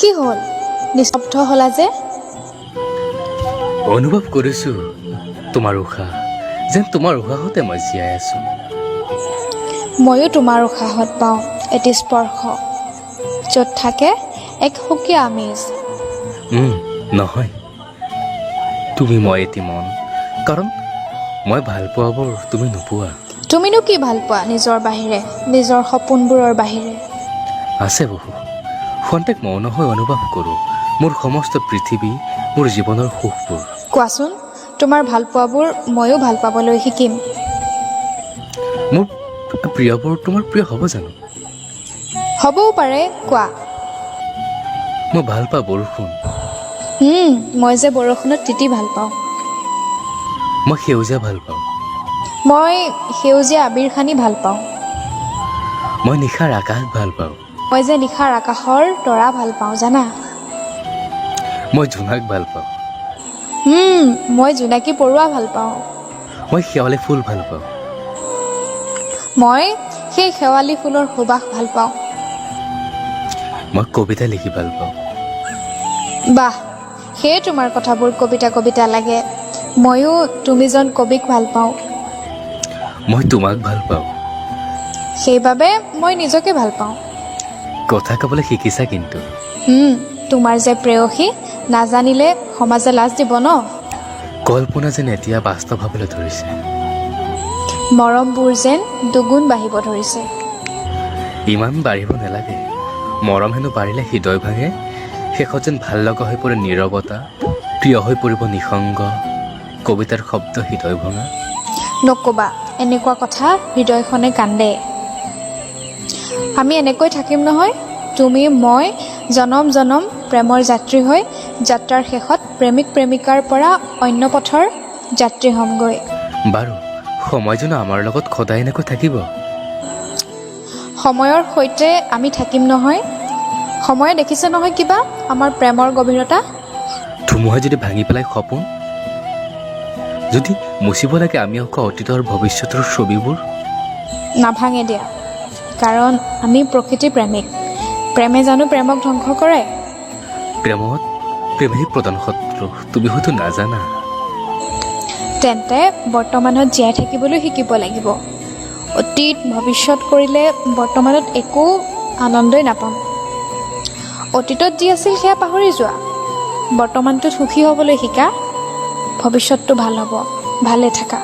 কি হ'ল নিস্তব্ধ হলা যে? অনুভৱ কৰিছোঁ তোমাৰ উশাহ, যেন তোমাৰ উশাহতে মই জীয়াই আছোঁ। ময়ো তোমাৰ উশাহত পাওঁ এটি স্পৰ্শ, য'ত থাকে এক সুকীয়া আমেজ। নহয়, তুমি মই এটি মন, কাৰণ মই ভাল পোৱাবোৰ তুমি নোপোৱা। তুমিনো কি ভাল পোৱা নিজৰ বাহিৰে, নিজৰ সপোনবোৰৰ বাহিৰে? আছে বহু, খন্তেক মৌন হৈ অনুভৱ কৰোঁ মোৰ সমস্ত পৃথিৱী, মোৰ জীৱনৰ সুখবোৰ। কোৱাচোন, তোমাৰ ভাল পোৱাবোৰ ময়ো ভাল পাবলৈ শিকিম। মোৰ প্ৰিয়বোৰ তোমাৰ প্ৰিয় হ'ব জানো? হ'বও পাৰে, কোৱা। মই ভাল পাওঁ বৰষুণ। মই যে বৰষুণত তিতি ভাল পাওঁ। মই সেউজীয়া ভাল পাওঁ। মই সেউজীয়া আবিৰ সানি ভাল পাওঁ। মই নিশাৰ আকাশ ভাল পাওঁ। মই যে নিশাৰ আকাশৰ তৰা ভাল পাওঁ জানা। মই জোনাক ভাল পাওঁ। মই জোনাকী পৰুৱা ভাল পাওঁ। মই শেৱালি ফুল ভাল পাওঁ। মই সেই শেৱালি ফুলৰ সুবাস ভাল পাওঁ। মই কবিতা লিখি ভাল পাওঁ। বাহ, সেয়ে তোমাৰ কথাবোৰ কবিতা কবিতা লাগে। ময়ো তুমিজন কবিক ভাল পাওঁ। মই তোমাক ভাল পাওঁ। সেইবাবে মই নিজকে ভাল পাওঁ। কথা ক'বলৈ শিকিছা কিন্তু। তোমাৰ যে প্ৰেয়সী, নাজানিলে সমাজে লাজ দিব ন। কল্পনা যেন এতিয়া বাস্তৱ হ'বলৈ ধৰিছে। মৰমবোৰ যেন দুগুণ বাঢ়িব ধৰিছে। ইমান বাঢ়িব নালাগে, মৰম হেনো বাঢ়িলে হৃদয় ভাঙে। শেষত যেন ভাল লগা হৈ পৰে নীৰৱতা, প্ৰিয় হৈ পৰিব নিসংগ, কবিতাৰ শব্দ হৃদয় ভঙা। নক'বা এনেকুৱা কথা, হৃদয়খনে কান্দে। আমি এনেকৈ থাকিম নহয়, তুমি মই জনম জনম প্ৰেমৰ যাত্ৰী হৈ, যাত্ৰাৰ শেষত প্ৰেমিক প্ৰেমিকাৰ পৰা অন্য পথৰ যাত্ৰী হ'মগৈ। বাৰু, সময় জানো আমাৰ লগত সদায় এনেকৈ থাকিব? সময়ৰ সৈতে আমি থাকিম নহয়। সময়ে দেখিছে নহয় কিবা আমাৰ প্ৰেমৰ গভীৰতা। ধুমুহাই যদি ভাঙি পেলাই সপোন, যদি মুচিব লাগে আমি অকল অতীতৰ ভৱিষ্যতৰ ছবিবোৰ, নাভাঙে দিয়া, কাৰণ আমি প্ৰকৃতি প্ৰেমিক। প্ৰেমে জানো প্ৰেমক ধ্বংস কৰে? প্ৰেমেই প্ৰধান শত্ৰু, তুমি হয়তো নাজানা। তেন্তে বৰ্তমানত জীয়াই থাকিবলৈ শিকিব লাগিব। অতীত ভৱিষ্যত কৰিলে বৰ্তমানত একো আনন্দই নাপাম। অতীতত যি আছিল সেয়া পাহৰি যোৱা, বৰ্তমানটোত সুখী হ'বলৈ শিকা। ভৱিষ্যতটো ভাল হ'ব, ভালে থাকা।